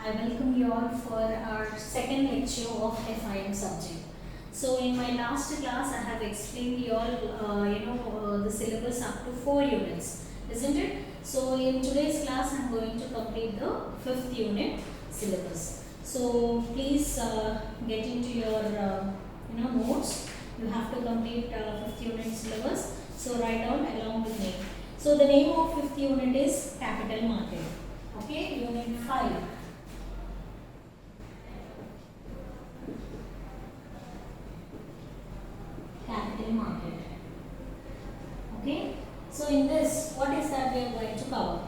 I welcome you all for our second lecture of FIM subject. So in my last class, I have explained you all, the syllabus up to 4 units, isn't it? So in today's class, I am going to complete the 5th unit syllabus. So please get into your notes. You have to complete 5th unit syllabus. So write down along with me. So the name of 5th unit is Capital Market. Okay, unit 5. Capital market. Okay, so in this, what is that we are going to cover?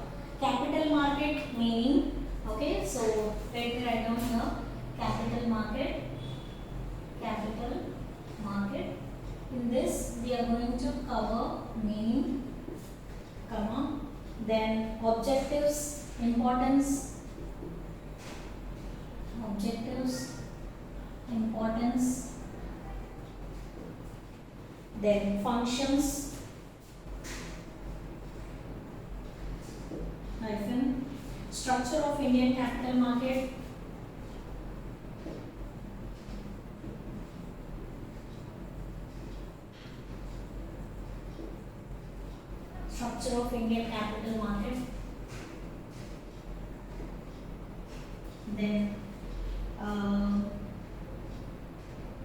Capital market meaning. Okay, so let me write down here. Capital market. Capital market. In this, we are going to cover meaning, comma, then objectives, importance, then functions, hyphen, structure of Indian capital market, structure of Indian capital market, then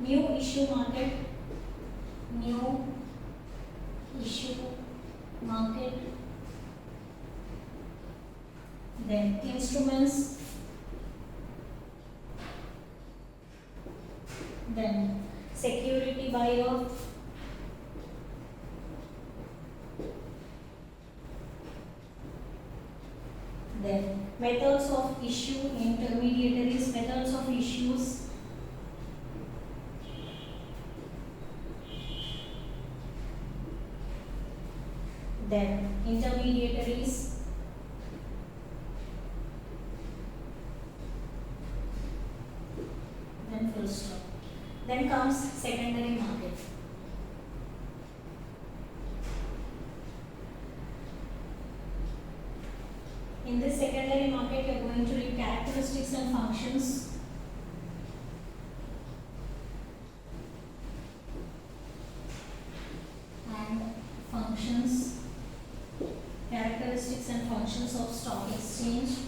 new issue market, then instruments, then security buyer, then methods of issue, intermediaries, methods of issues, then intermediaries, then full stop. Then comes secondary market. In this secondary market, you are going to read characteristics and functions, characteristics and functions of stock exchanges,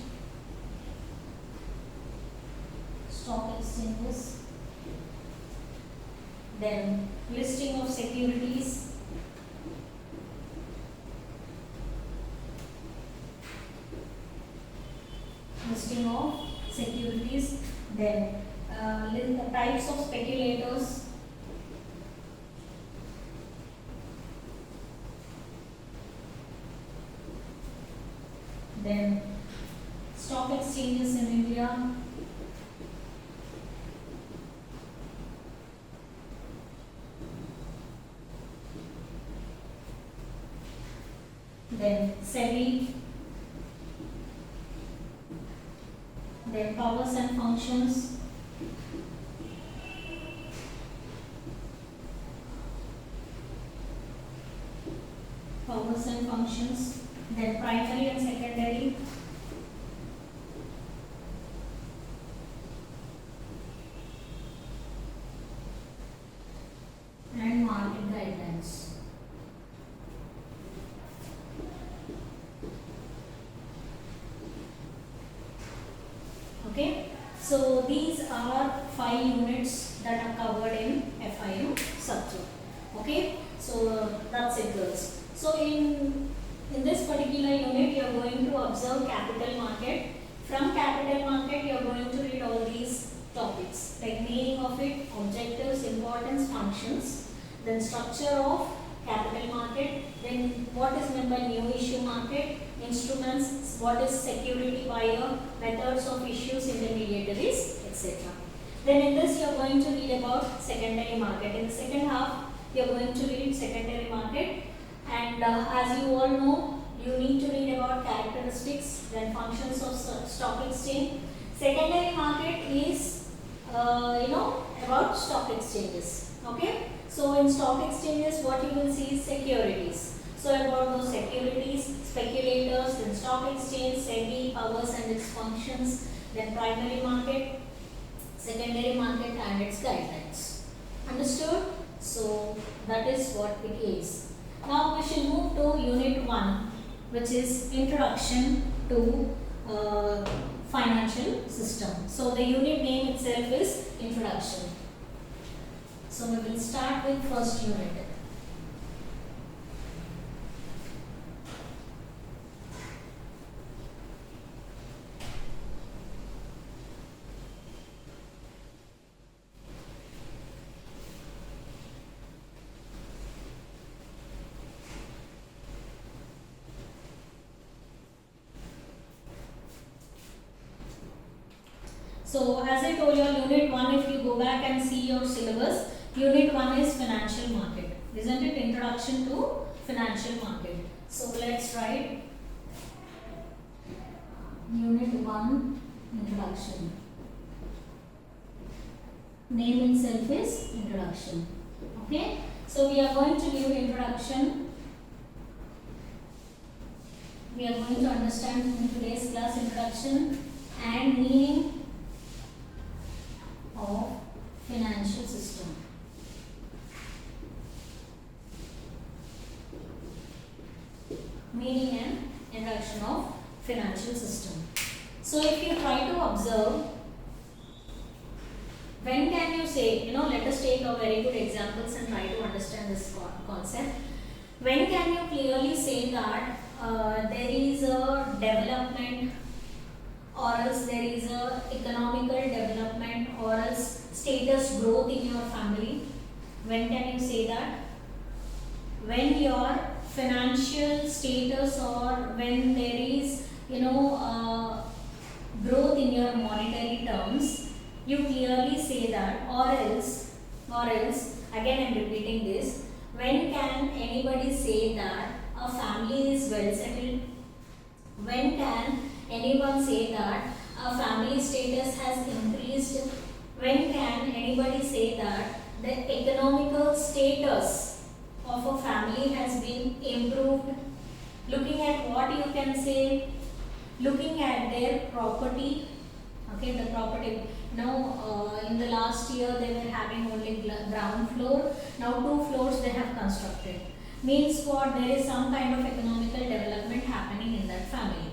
then listing of securities, then types of speculators, then stock exchanges in India, then SEBI, then powers and functions, then primary and secondary, and market guidelines. Okay, so these are 5 units that are covered in FIU subject. Okay, so that's it, girls. So in this particular unit, you are going to observe capital market. From capital market, you are going to read all these topics like meaning of it, objectives, importance, functions, then structure of capital market, then what is meant by new issue market, instruments, what is security buyer, methods of issues, intermediaries, etc. Then in this you are going to read about secondary market. In the second half, you are going to read secondary market, and as you all know, you need to read about characteristics, then functions of stock exchange. Secondary market is about stock exchanges. Okay, so in stock exchanges, what you will see is securities. So about those securities, speculators, then stock exchange, SEBI, powers and its functions, then primary market, secondary market and its guidelines. Understood? So that is what it is. Now we shall move to unit 1, which is introduction to financial system. So the unit name itself is introduction. So we will start with first unit. So as I told you, unit 1, if you go back and see your syllabus, unit 1 is financial market. Isn't it? Introduction to financial market. So let's write unit 1 introduction. Name itself is introduction. Okay. So we are going to give introduction. We are going to understand in today's class introduction and meaning of financial system. Meaning and introduction of financial system. So if you try to observe, when can you say, let us take a very good examples and try to understand this concept. When can you clearly say that there is a development, or else there is a economical development, or else status growth in your family? When can you say that? When your financial status, or when there is growth in your monetary terms, you clearly say that. Or else again I am repeating this, when can anybody say that a family is well settled? When can anyone say that a family status has increased? When can anybody say that the economical status of a family has been improved? Looking at what you can say? Looking at their property. Okay, the property. Now, in the last year they were having only ground floor. Now 2 floors they have constructed. Means what? There is some kind of economical development happening in that family.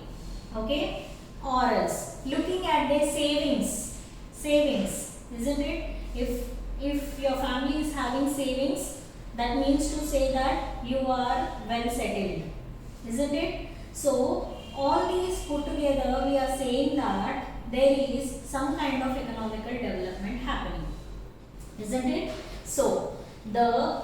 Okay? Or else looking at their savings, isn't it? If your family is having savings, that means to say that you are well settled, isn't it? So all these put together, we are saying that there is some kind of economical development happening, isn't it? So the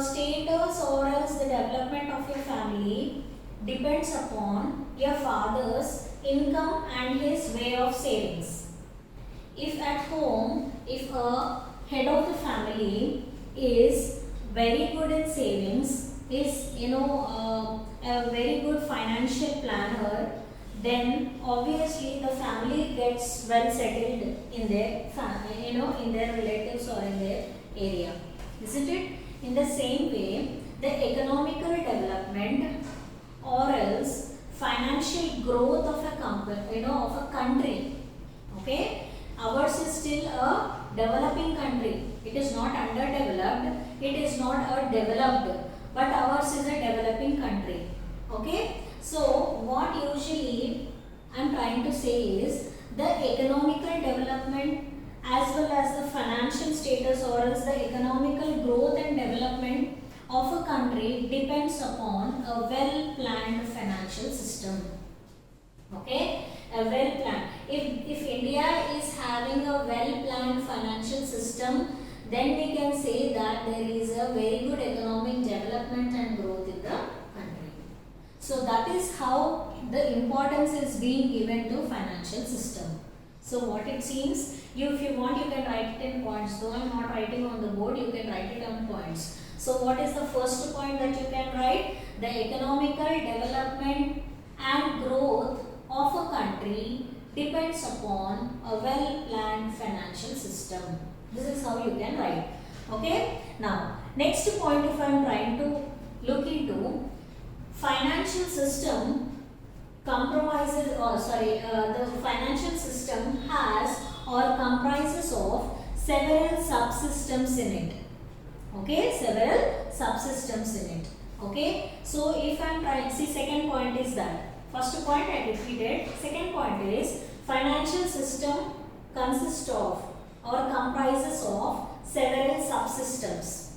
status or else the development of your family depends upon your father's income and his way of savings. If at home, if a head of the family is very good in savings, is a very good financial planner, then obviously the family gets well settled in their in their relatives or in their area, isn't it? In the same way, the economical development or else financial growth of a company, of a country. Okay, ours is still a developing country. It is not underdeveloped. It is not a developed, but ours is a developing country. Okay, so what usually I am trying to say is the economical development as well as the financial status or else the economical growth and development of a country depends upon a well planned financial system. Okay, a well planned. If India is having a well planned financial system, then we can say that there is a very good economic development and growth in the country. So that is how the importance is being given to financial system. So what it seems, if you want, you can write it in points. Though I am not writing on the board, you can write it on points. So what is the first point that you can write? The economical development and growth of a country depends upon a well planned financial system. This is how you can write. Okay. Now next point, if I am trying to look into financial system the financial system has or comprises of several subsystems in it. Okay, several subsystems in it. Okay, so if I am trying, see, second point is that. First point I repeated. Second point is financial system consists of or comprises of several subsystems.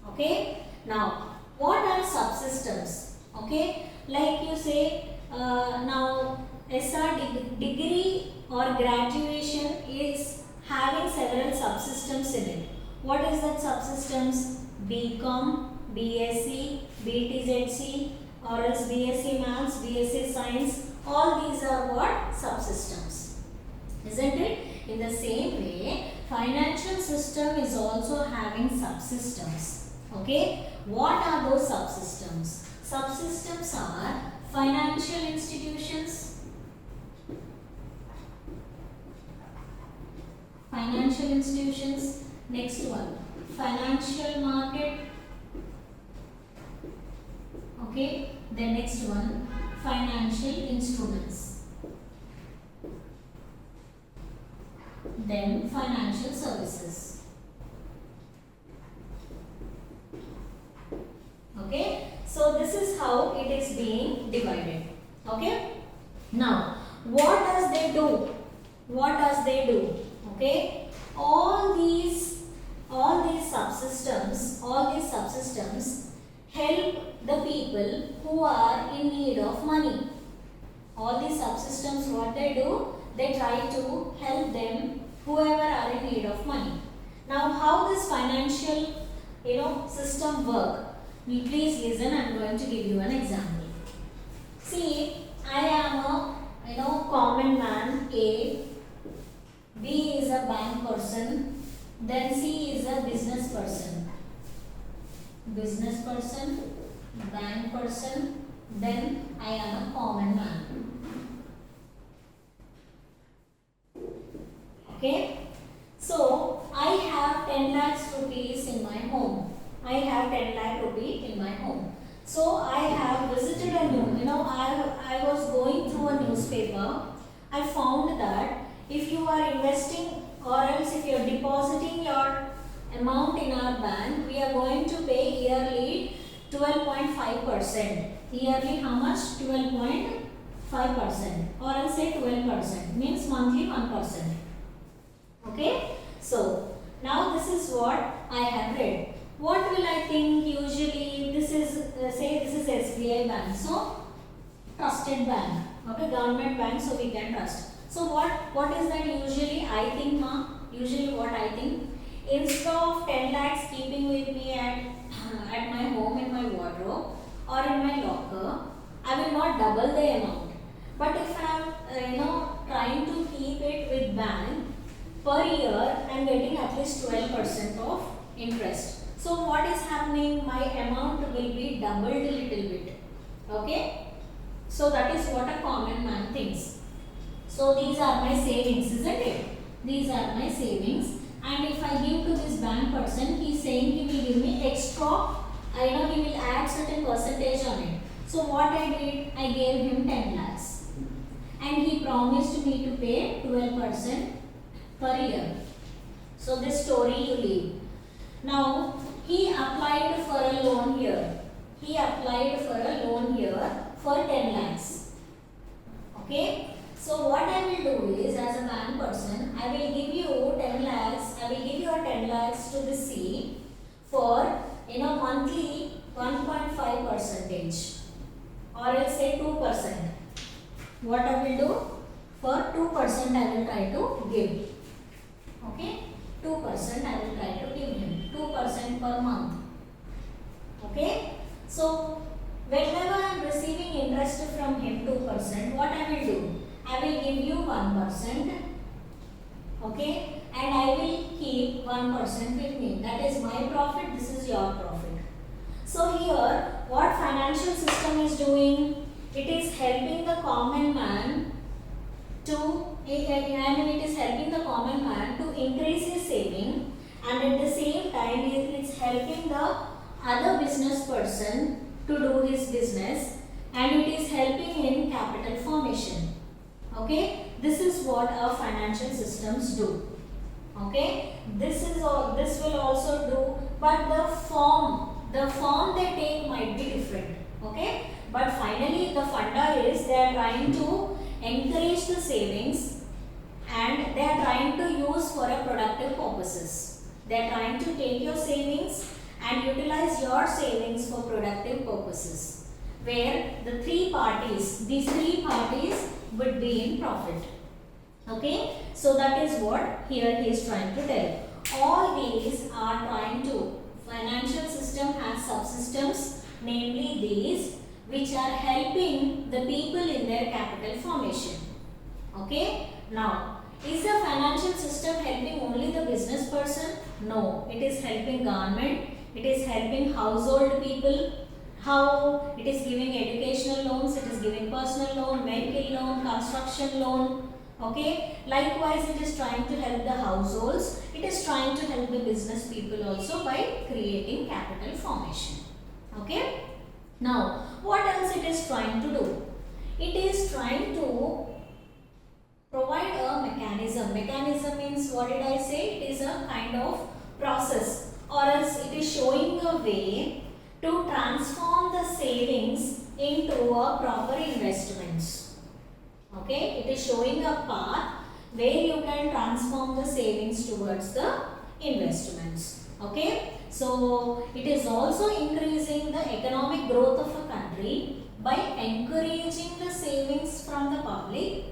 Okay, now what are subsystems? Okay, like you say, now SR degree or graduation is having several subsystems in it. What is that subsystems? BCom, BSc, BTZC, or else BSc Maths, BSc Science. All these are what? Subsystems. Isn't it? In the same way, financial system is also having subsystems. Okay? What are those subsystems? Subsystems are financial institutions, next one, financial market, okay, the next one, financial instruments, then financial services. Okay, so this is how it is being divided. Okay, now what does they do? Okay, all these subsystems help the people who are in need of money. All these subsystems, what they do, they try to help them whoever are in need of money. Now how this financial system work? Please listen, I am going to give you an example. See, I am a common man A, B is a bank person, then C is a business person, bank person, then I am a common man. Okay, so I have 10 lakhs rupees in my home. So I have visited I was going through a newspaper. I found that if you are investing or else if you are depositing your amount in our bank, we are going to pay yearly 12.5%. Yearly how much? 12.5%, or else say 12%, means monthly 1%. Okay, so now this is what I have read. What will I think usually? This is say this is SBI bank, so trusted bank, okay, government bank, so we can trust. So what is that usually I think, ma? Usually what I think, instead of 10 lakhs keeping with me at my home, in my wardrobe or in my locker, I will not double the amount. But if I am trying to keep it with bank, per year I am getting at least 12% of interest. So what is happening? My amount will be doubled a little bit. Okay? So that is what a common man thinks. So these are my savings, isn't it? These are my savings. And if I give to this bank person, he is saying he will give me extra, he will add certain percentage on it. So what I did, I gave him 10 lakhs. And he promised me to pay 12% per year. So this story you leave. Now, he applied for a loan here. For 10 lakhs. Okay. So what I will do is, as a bank person, I will give you 10 lakhs. I will give your 10 lakhs to the C for monthly 1.5%, or else say 2%. What I will do? For 2% I will try to give. Okay. 2% I will try to give him. 2% per month. Okay. So whenever I am receiving interest from him 2%, what I will do? I will give you 1%. Okay. And I will keep 1% with me. That is my profit. This is your profit. So here, what financial system is doing? It is helping the common man to increase his saving, and at the same time it is helping the other business person to do his business, and it is helping in capital formation. formation. Okay, this is what our financial systems do. Okay, this will also do, but the form they take might be different. Okay, but finally the funda is they are trying to encourage the savings and they are trying to use for a productive purposes. They are trying to take your savings and utilize your savings for productive purposes, where these three parties would be in profit. Okay, so that is what here he is trying to tell. All these are trying to, financial system has subsystems, namely these which are helping the people in their capital formation. Okay, now is the financial system helping only the business person? No, it is helping government, it is helping household people. How? It is giving educational loans, it is giving personal loan, vehicle loan, construction loan. Okay, likewise it is trying to help the households, it is trying to help the business people also by creating capital formation. Okay, now what else it is trying to do? It is trying to provide a mechanism. Mechanism means, what did I say? It is a kind of process, or else it is showing a way to transform the savings into a proper investments. Okay, it is showing a path where you can transform the savings towards the investments. Okay, so it is also increasing the economic growth of a country by encouraging the savings from the public.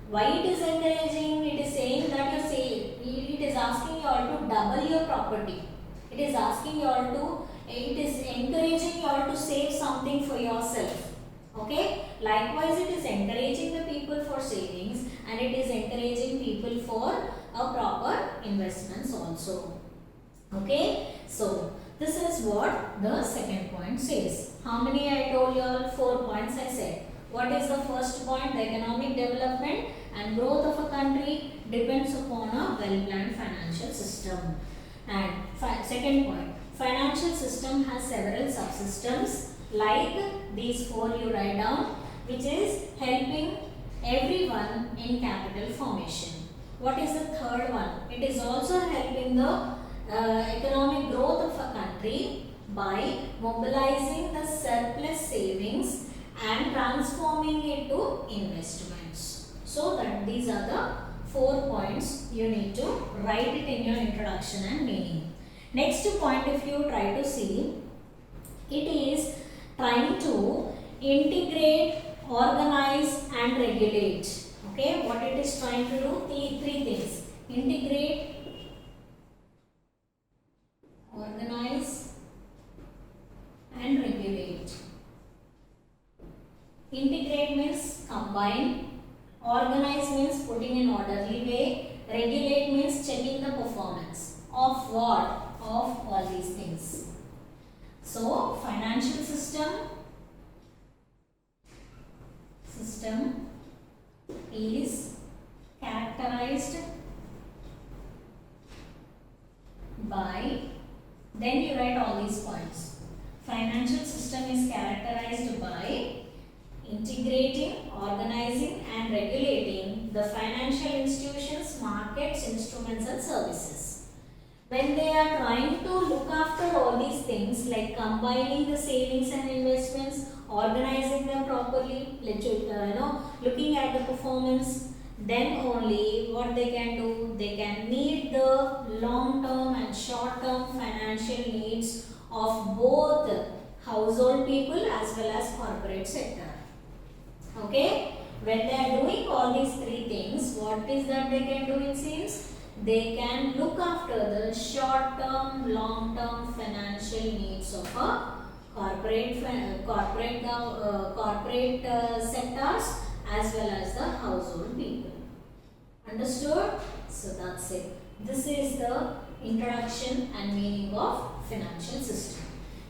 Why it is encouraging? It is saying that it is asking you all to double your property. It is asking you all to, it is encouraging you all to save something for yourself. Okay, likewise it is encouraging the people for savings and it is encouraging people for a proper investments also. Okay, so this is what the second point says. How many I told you all? 4 points I said. What is the first point? The economic development and growth of a country depends upon a well-planned financial system. And second point, financial system has several subsystems like these 4 you write down, which is helping everyone in capital formation. What is the third one? It is also helping the economic growth of a country by mobilizing the surplus savings and transforming it to investments. So that these are the 4 points you need to write it in your introduction and meaning. Next point, if you try to see, it is trying to integrate, organize and regulate. Okay, what it is trying to do? Three things: integrate, organize and regulate. Integrate means combine, organize means putting in orderly way, regulate means checking the performance of what? Of all these things. So financial system is characterized by, then you write all these points. Financial system is characterized by integrating, organizing and regulating the financial institutions, markets, instruments and services. When they are trying to look after all these things like combining the savings and investments, organizing them properly, looking at the performance, then only what they can do, they can meet the long-term and short-term financial needs of both household people as well as corporate sector. Okay, when they are doing all these 3 things, what is that they can do? It seems they can look after the short-term, long-term financial needs of a corporate sectors as well as the household people. Understood? So that's it. This is the introduction and meaning of financial system.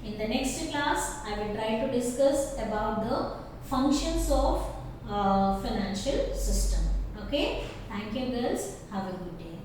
In the next class, I will try to discuss about the functions of financial system. Okay? Thank you girls. Have a good day.